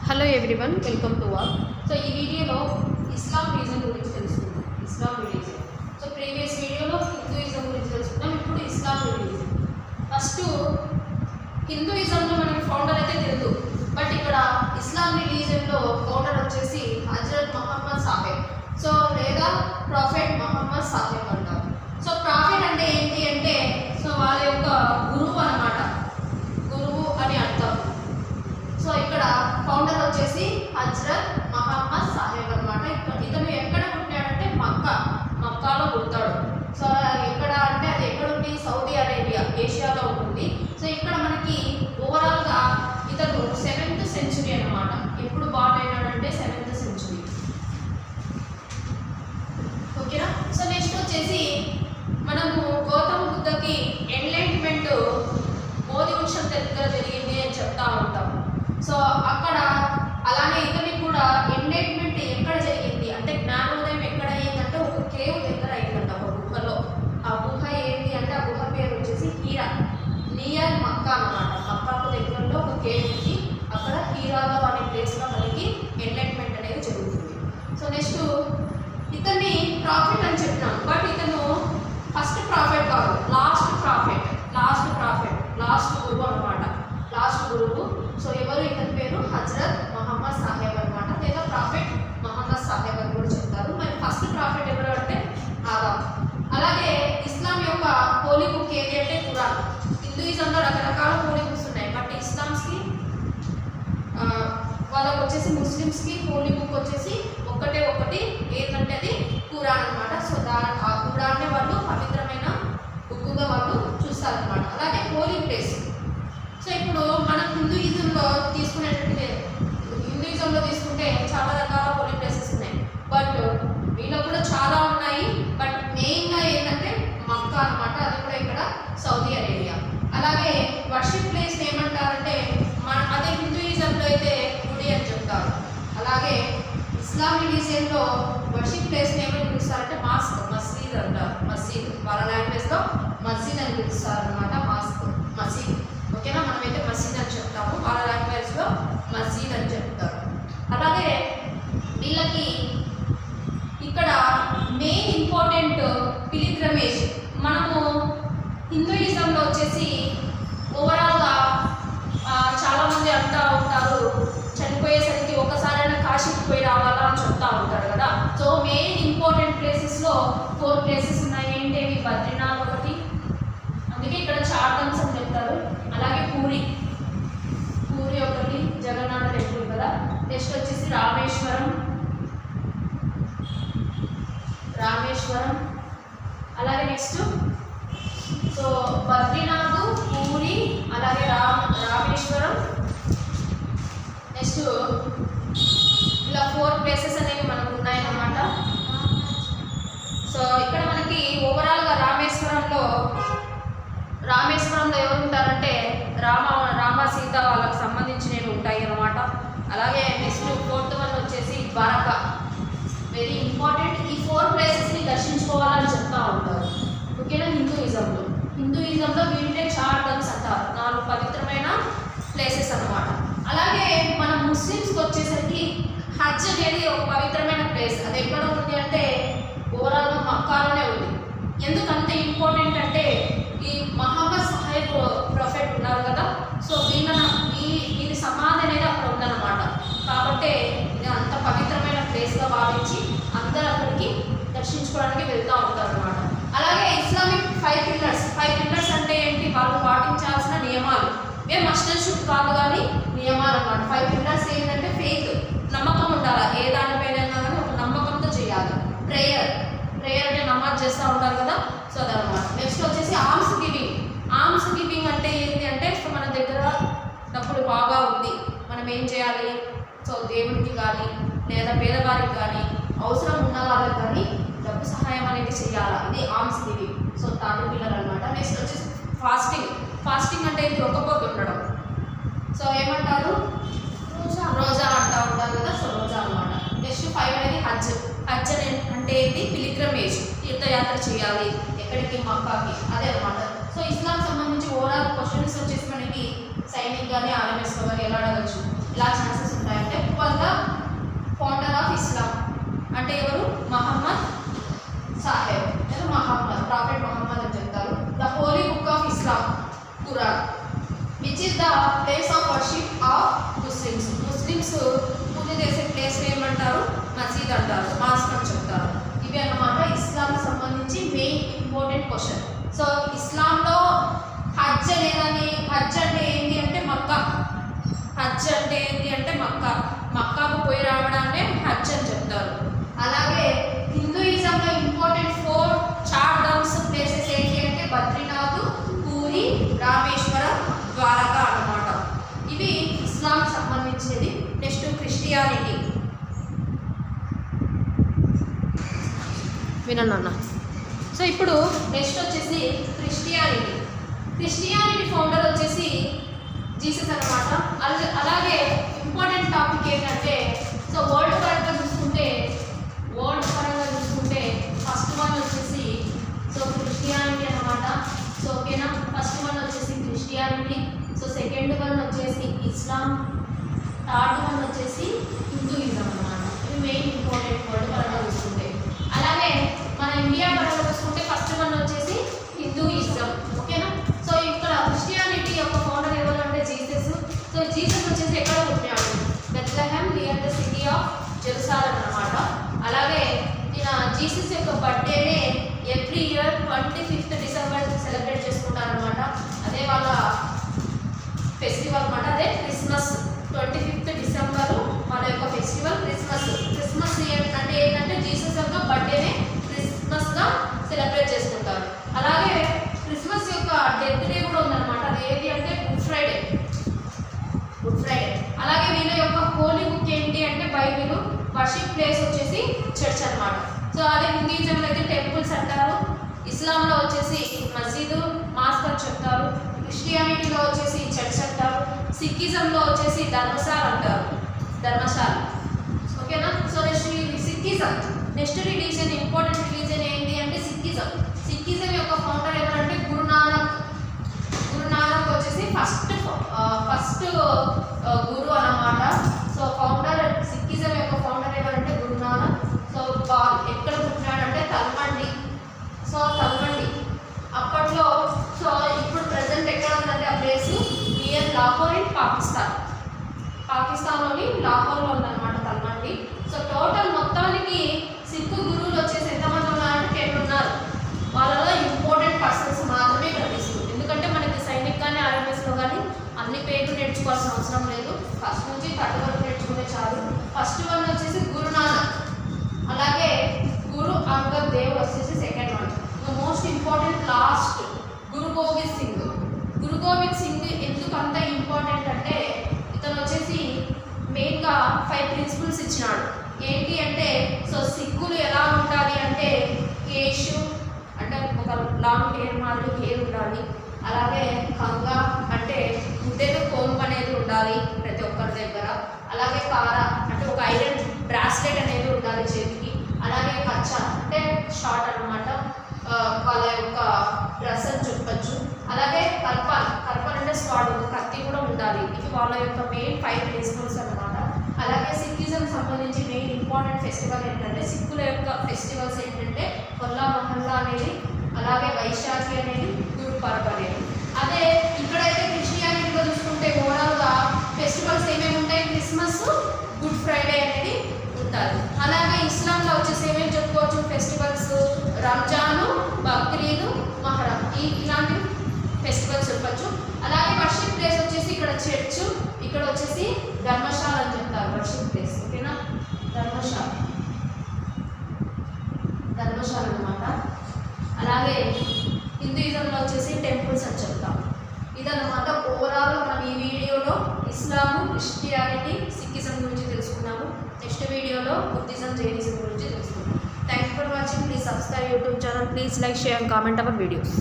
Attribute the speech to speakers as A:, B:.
A: Hello everyone, welcome to walk. So ఈ వీడియోలో ఇస్లాం reason గురించి తెలుసుకుందాం. ఇస్లాం రిలీజన్. సో ప్రీవియస్ వీడియోలో హిందూయిజం గురించి తెలుసుకుందాం. ఇప్పుడు ఇస్లాం రిలీజన్. ఫస్ట్ హిందూయిజంలో మనకి ఫౌండర్ అయితే తెలుసు, బట్ ఇక్కడ ఇస్లాం రిలీజన్లో ఫౌండర్ వచ్చేసి హజరత్ మొహమ్మద్ సాహెబ్. సో లేదా ప్రాఫెట్ మొహమ్మద్ సాహెబ్ అంటారు. సో ప్రాఫెట్ అంటే ఏంటి అంటే సో వాళ్ళ యొక్క గురువు అన్నమాట, గురువు అని అర్థం. సో ఇక్కడ ఫౌండర్ వచ్చేసి హజరత్ మొహమ్మద్ సాహెబ్ అనమాట. ఇతను ఎక్కడ పుట్టాడంటే మక్కాలో పుడతాడు. సో ఎక్కడ అంటే అది ఎక్కడ ఉంది? సౌదీ అరేబియా, ఏషియాలో ఉంటుంది. సో ఇక్కడ మనకి ఓవరాల్గా ఇతను 7th సెంచురీ అనమాట. ఎప్పుడు బార్న్ అయినాడంటే 7th సెంచురీ. ఓకేనా? సో నెక్స్ట్ వచ్చేసి మనము గౌతమ బుద్ధకి ఎన్లైట్మెంట్ బోధి వృక్షం దగ్గర జరిగింది అని చెప్తా ఉంటాం. సో అక్కడ అలానే ఇతనికి కూడా ఎన్లైట్మెంట్ ఎక్కడ జరిగింది అంటే జ్ఞానోదయం ఎక్కడ అయ్యిందంటే ఒక కేవ్ దగ్గర అయిందంట, ఒక గుహలో. ఆ గుహ ఏంటి అంటే ఆ గుహ పేరు వచ్చేసి హీరా, నియర్ మక్కా అన్నమాట. మక్కాకు దగ్గరలో ఒక కేవ్ ఉంది. అక్కడ హీరాలో అనే ప్లేస్లో మనకి ఎన్లైట్మెంట్ అనేది జరుగుతుంది. సో నెక్స్ట్ ఇతన్ని ప్రాఫిట్ అని చెప్పినాం, బట్ ఇతను ఫస్ట్ ప్రాఫిట్ కాదు, లాస్ట్ గురువు అనమాట. లాస్ట్ గురువు. సో ఎవరు? ఇతని పేరు హజరత్ మొహమ్మద్ సాహెబ్ అనమాట, లేదా ప్రాఫెట్ మొహమ్మద్ సాహెబ్ అని కూడా చెప్తారు. మరి ఫస్ట్ ప్రాఫెట్ ఎవరు అంటే ఆదాం. అలాగే ఇస్లాం యొక్క హోలీ బుక్ ఏది అంటే ఖురాన్. హిందూయిజంలో రకరకాల హోలీ బుక్స్ ఉన్నాయి, బట్ ఇస్లామ్స్కి వాళ్ళకి వచ్చేసి ముస్లిమ్స్కి హోలీ బుక్ వచ్చేసి ఒకటి ఏంటంటే అది ఖురాన్ అనమాట. సో ఆ ఖురాన్నే వాళ్ళు పవిత్రమైన బుక్గా వాళ్ళు చూస్తారనమాట. అలాగే హోలీ ప్లేస్. సో ఇప్పుడు మనం హిందూయిజంలో తీసుకుంటే చాలా రకాల హోలీ ప్లేసెస్ ఉన్నాయి, బట్ వీళ్ళలో కూడా చాలా ఉన్నాయి. బట్ మెయిన్గా ఏంటంటే మక్కా అనమాట, అది కూడా ఇక్కడ సౌదీ అరేబియా. అలాగే వర్షిప్ ప్లేస్ ఏమంటారంటే అదే హిందూయిజంలో అయితే గుడి అని చెప్తారు. అలాగే ఇస్లాం రిలీజియన్లో వర్షిప్ ప్లేస్ ఏమని పిలుస్తారంటే మాస్క్, మసీద్ అంటారు. మసీద్ వాళ్ళ లాంగ్వేజ్లో మసీద్ అని పిలుస్తారు అనమాట. మసీద్. ఓకేనా? మనమైతే మసీద్ అని చెప్తాము, వాళ్ళ లాంగ్వేజ్లో మసీద్ అని చెప్తారు. అలాగే వీళ్ళకి ఇక్కడ మెయిన్ ఇంపార్టెంట్ పిలిగ్రమేజ్. మనము హిందూయిజంలో వచ్చేసి ఓవరాల్గా చాలామంది అంటూ ఉంటారు చనిపోయేసరికి ఒకసారైనా కాశీకి పోయి రావాలా అని చెప్తా ఉంటారు కదా. సో మెయిన్ ఇంపార్టెంట్ ప్లేసెస్లో 4 ప్లేసెస్ ఉన్నాయి. ఏంటి? బద్రీనాథ్ ఒకటి, అందుకే ఇక్కడ చార్ధమ్స్ అని చెప్తారు. అలాగే పూరి ఒకటి, జగన్నాథ టెంపుల్ కదా. నెక్స్ట్ వచ్చేసి రామేశ్వరం. అలాగే నెక్స్ట్ సో బద్రీనాథ్, పూరి, అలాగే రామేశ్వరం. నెక్స్ట్ ఇలా 4 ప్లేసెస్ అనేవి మనకు ఉన్నాయన్నమాట. సో ఇక్కడ మనకి ఓవరాల్గా రామేశ్వరంలో ఎవరు ఉంటారంటే రామ సీత వాళ్ళకి సంబంధించినవి ఉంటాయి అన్నమాట. అలాగే నెక్స్ట్ 4th వన్ వచ్చేసి ద్వారకా. Very important. ఈ 4 ప్లేసెస్ని దర్శించుకోవాలని చెప్తా ఉంటారు. ఓకేనా? హిందూయిజంలో వీటినే చార్ధమ్స్ అంటారు, 4 పవిత్రమైన ప్లేసెస్ అన్నమాట. అలాగే మన ముస్లిమ్స్కి వచ్చేసరికి హజ్ అనేది ఒక పవిత్రమైన ప్లేస్. అది ఎక్కడ ఉంది అంటే ఓవరాల్గా మక్కాలోనే ఉంది. ఎందుకంటే ఇంపార్టెంట్ అంటే ఈ మొహమ్మద్ సాహెబ్ ప్రాఫెట్ ఉన్నారు కదా. సో వీరి సమాధి అనేది అక్కడ ఉందన్నమాట. కాబట్టి ఇది అంత పవిత్రమైన ప్లేస్గా భావించి అందరూ అక్కడికి దర్శించుకోవడానికి వెళ్తూ ఉంటారు అనమాట. అలాగే ఇస్లామిక్ 5 పిల్లర్స్ అంటే ఏంటి? వాళ్ళు పాటించాల్సిన నియమాలు. మస్ట్ అండ్ షుడ్ కాదు కానీ నియమాలు అన్నమాట. 5 పిల్లర్స్ ఏంటంటే ఫెయిత్, నమ్మకం ఉండాలి. ఏ దానిపైన కానీ ఒక నమ్మకంతో చేయాలి. ప్రేయర్ అంటే నమాజ్ చేస్తూ ఉంటారు కదా. సో అదనమాట. నెక్స్ట్ వచ్చేసి ఆర్మ్స్ గివింగ్ అంటే ఏంటి అంటే సో మన దగ్గర డబ్బులు బాగా ఉంది, మనం ఏం చేయాలి? సో దేవుడికి కానీ లేదా పేదవారికి కానీ అవసరం ఉన్న వాళ్ళకి కానీ డబ్బు సహాయం అనేది చేయాలి. ఇది arms giving. So 3rd pillar అనమాట. నెక్స్ట్ వచ్చేసి ఫాస్టింగ్ అంటే ఇది ఒక్కపోతు ఉండడం. సో ఏమంటారు? రోజా అంటూ ఉంటారు కదా. సో రోజా అనమాట. నెక్స్ట్ 5 అనేది హజ్ అంటే ఏంటి? పిలిగ్రమేజ్, తీర్థయాత్ర చేయాలి. ఎక్కడికి? మక్కాకి. అదే అనమాట. సో ఇస్లాం సంబంధించి ఓవరాల్ క్వశ్చన్స్ వచ్చేసి మనకి సైనిక్ కానీ ఆర్ఎంఎస్లో కానీ ఎలా అడగచ్చు, ఎలా ఛాన్సెస్ ఉంటాయంటే Quran, which is the place of worship of Muslims. Muslims పూజ చేసే ప్లేస్ ఏమంటారు? మసీద్ అంటారు, మాస్క్ అని చెప్తారు. ఇవి అన్నమాట ఇస్లాం సంబంధించి మెయిన్ ఇంపార్టెంట్ క్వశ్చన్. సో ఇస్లాంలో హజ్ అనేదని, హజ్ అంటే ఏంటి అంటే మక్కా. హజ్ అంటే ఏంటి అంటే మక్కా. మక్కాకు పోయి రావడాన్ని హజ్ అని చెప్తారు. అలాగే హిందూయిజంలో ఇంపార్టెంట్ 4 చార్ ధామ్స్ ప్లేసెస్ ఏంటి అంటే బద్రీనాథ్, పూరి, రామేశ్వరం, ద్వారకా అన్నమాట. ఇవి ఇస్లాం సంబంధించినది. Next Christianity. వినన్నా. సో ఇప్పుడు నెక్స్ట్ వచ్చేసి క్రిస్టియానిటీ. క్రిస్టియానిటీ ఫౌండర్ వచ్చేసి జీసస్ అన్నమాట. అలాగే ఇంపార్టెంట్ టాపిక్ ఏంటంటే, సో వరల్డ్ పరంగా చూసుకుంటే ఫస్ట్ వన్ వచ్చేసి సో క్రిస్టియానిటీ అన్నమాట. సో ఓకేనా, ఫస్ట్ వన్ వచ్చేసి క్రిస్టియానిటీ. సో సెకండ్ వన్ వచ్చేసి ఇస్లాం, థర్డ్ వన్ వచ్చేసి హిందూయిజం అన్నమాట. ఇది మెయిన్ ఇంపార్టెంట్ వరల్డ్ పరంగా చూసుకుంటే. అలాగే మన ఇండియా పరంగా చూసుకుంటే ఫస్ట్ వన్ వచ్చేసి హిందూయిజం. ఓకేనా. సో ఇక్కడ క్రిస్టియానిటీ యొక్క ఫౌండర్ ఎవరు అంటే జీసస్. సో జీసస్ వచ్చేసి ఎక్కడ పుట్టాడు? Bethlehem near the city of Jerusalem అన్నమాట. అలాగే జీసస్ యొక్క బర్త్డేనే every year 25th December celebrate చేసుకుంటారనమాట. అదే వాళ్ళ ఫెస్టివల్ అన్నమాట. అదే క్రిస్మస్. 25th డిసెంబర్ వాళ్ళ యొక్క ఫెస్టివల్ క్రిస్మస్. క్రిస్మస్ అంటే ఏంటంటే జీసస్ యొక్క బర్త్డేనే క్రిస్మస్గా సెలబ్రేట్ చేసుకుంటారు. అలాగే క్రిస్మస్ యొక్క డెత్ డే కూడా ఉందన్నమాట. అది ఏది అంటే గుడ్ ఫ్రైడే. అలాగే వీళ్ళ యొక్క హోలీ బుక్ ఏంటి అంటే బైబిల్. వర్షిప్ ప్లేస్ వచ్చేసి చర్చ్ అన్నమాట. సో అదే హిందూయిజంలో అయితే టెంపుల్స్ అంటారు, ఇస్లాంలో వచ్చేసి మసీదు, మాస్క్ అని చెప్తారు, క్రిస్టియానిటీలో వచ్చేసి చర్చ్ అంటారు, సిక్కిజంలో వచ్చేసి ధర్మశాల అంటారు, ధర్మశాల. ఓకేనా. So next Sikhism. Next religion, important religion ఏంటి అంటే సిక్కిజం. సిక్కిజం యొక్క ఫౌండర్ ఎవరంటే గురునానక్. గురునానక్ వచ్చేసి ఫస్ట్ గురు అన్నమాట. సో ఫౌండర్ సిక్కిజం యొక్క ఫౌండర్ ఎవరంటే గురునానక్. సో ఎక్కడ పుట్టినాడంటే తల్మండి. సో తల్మండి అప్పట్లో, సో ఇప్పుడు ప్రజెంట్ ఎక్కడ ఉందంటే ఆ ప్లేస్ నియర్ లాహోర్ ఇన్ పాకిస్తాన్లోని లాహోర్లో ఉందన్నమాట తల్మండి. సో టోటల్ మొత్తానికి సిక్కు గురువులు వచ్చేసి ఎంతమంది ఉన్నారంటే 10 ఉన్నారు. వాళ్ళలో ఇంపార్టెంట్ పర్సన్స్ మాత్రమే కనిపిస్తుంది. ఎందుకంటే మనకి సైనిక్ కానీ ఆర్ఎంఎస్లో కానీ అన్ని పేర్లు నేర్చుకోవాల్సిన అవసరం లేదు. ఫస్ట్ నుంచి 30 వరకు నేర్చుకునే చాలు. ఫస్ట్ వన్ వచ్చేసి గురునానక్. అలాగే గురు అంగద్ దేవ్ వచ్చేసి second one. Most important last Guru Gobind Singh. Guru Gobind Singh ఎందుకు అంత ఇంపార్టెంట్ అంటే ఇతను వచ్చేసి మెయిన్గా 5 ప్రిన్సిపల్స్ ఇచ్చినాడు. ఏంటి అంటే సో సిక్కులు ఎలా ఉండాలి అంటే కేశు అంటే ఒక లాంగ్ హెయిర్ మాదిరి హెయిర్ ఉండాలి. అలాగే కంగా అంటే గుడ్డెతో కోంబ్ అనేది ఉండాలి ప్రతి ఒక్కరి దగ్గర. అలాగే కార అంటే ఒక ఐరన్ బ్రాస్లెట్ అనేది ఉండాలి చేతికి. అలాగే కచ్చ అంటే షార్ట్ అన్నమాట, వాళ్ళ యొక్క డ్రెస్ అని చెప్పచ్చు. అలాగే కర్పన్ అంటే స్వాడ్, ఒక కత్తి కూడా ఉండాలి. ఇవి వాళ్ళ యొక్క మెయిన్ 5 ప్రిన్సిపల్స్ అన్నమాట. అలాగే సిక్కిజం సంబంధించి మెయిన్ ఇంపార్టెంట్ ఫెస్టివల్ ఏంటంటే సిక్కుల యొక్క ఫెస్టివల్స్ ఏంటంటే హోలా మొహల్లా అనేది, అలాగే వైశాఖి అనేది, గురు పర్వ్ అనేది. అదే ఇక్కడైతే క్రిస్టియానిటీలో చూసుకుంటే ఓవరాల్గా ఫెస్టివల్స్ ఏమేమి ఉంటాయి? క్రిస్మస్, గుడ్ ఫ్రైడే అనేది ఉంటుంది. అలాగే ఇస్లాంలో వచ్చేసి ఏమేమి చెప్పుకోవచ్చు ఫెస్టివల్స్? రంజాను, బక్రీద్, మొహరం, ఇలాంటి ఫెస్టివల్స్ చెప్పచ్చు. అలాగే వర్షిప్ ప్లేస్ వచ్చేసి ఇక్కడ చర్చ్, ఇక్కడ వచ్చేసి ధర్మశాల అని చెప్తారు వర్షిప్ ప్లేస్. ఓకేనా. ధర్మశాల అన్నమాట. అలాగే హిందూయిజంలో వచ్చేసి టెంపుల్స్ అని చెప్తాం. ఇదన్నమాట ఓవరాల్ మనం ఈ వీడియోలో ఇస్లాము, క్రిస్టియానిటీ, సిక్కిజం గురించి తెలుసుకున్నాము. నెక్స్ట్ వీడియోలో బుద్ధిజం, జైనిజం గురించి తెలుసుకున్నాం. Thank you for watching. Please subscribe YouTube channel. Please like, share and comment our videos.